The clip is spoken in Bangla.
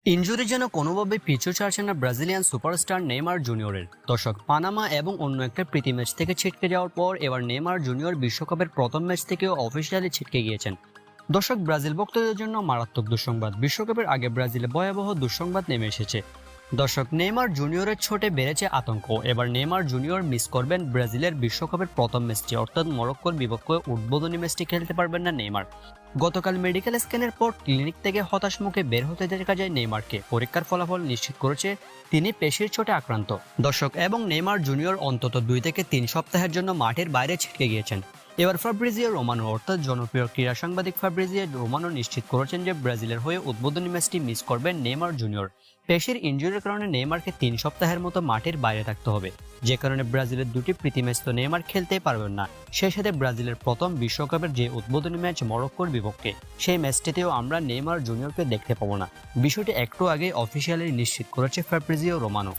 ইনজুরি যেন কোনোভাবে পিছু ছাড়ছে না ব্রাজিলিয়ান সুপারস্টার নেইমার জুনিয়রের। দর্শক, পানামা এবং অন্য একটা প্রীতি ম্যাচ থেকে ছিটকে যাওয়ার পর এবার নেইমার জুনিয়র বিশ্বকাপের প্রথম ম্যাচ থেকেও অফিসিয়ালি ছিটকে গিয়েছেন। দর্শক, ব্রাজিল ভক্তদের জন্য মারাত্মক দুঃসংবাদ। বিশ্বকাপের আগে ব্রাজিলে ভয়াবহ দুঃসংবাদ নেমে এসেছে। দর্শক, নেইমার জুনিয়রের ছোটে বেড়েছে আতঙ্ক। এবার নেইমার জুনিয়র মিস করবেন ব্রাজিলের বিশ্বকাপের প্রথম ম্যাচটি, অর্থাৎ মরক্কোর বিপক্ষে উদ্বোধনী ম্যাচটি খেলতে পারবেন না নেইমার। গতকাল মেডিকেল স্ক্যানের পর ক্লিনিক থেকে হতাশ মুখে বের হতে দেখা যায় নেইমারকে। পরীক্ষার ফলাফল নিশ্চিত করেছে তিনি পেশির চোটে আক্রান্ত। দর্শক, এবং নেইমার জুনিয়র অন্তত 2 থেকে 3 সপ্তাহের জন্য মাঠের বাইরে ছিটকে গিয়েছেন। এবার ফাব্রিজিও রোমানো, অর্থাৎ জনপ্রিয় ক্রীড়া সাংবাদিক ফাব্রিজিও রোমানো নিশ্চিত করেছেন যে ব্রাজিলের হয়ে উদ্বোধনী ম্যাচটি মিস করবেন নেইমার জুনিয়র। পেশির ইনজুরির কারণে নেইমারকে 3 সপ্তাহের মতো মাঠের বাইরে থাকতে হবে, যে কারণে ব্রাজিলের 2টি প্রীতি ম্যাচ তো নেইমার খেলতেই পারবেন না। সেই সাথে ব্রাজিলের প্রথম বিশ্বকাপের যে উদ্বোধনী ম্যাচ মরক্কোর বিপক্ষে, সেই ম্যাচটিতেও আমরা নেইমার জুনিয়রকে দেখতে পাবো না। বিষয়টি একটু আগে অফিসিয়ালি নিশ্চিত করেছে ফাব্রিজিও রোমানো।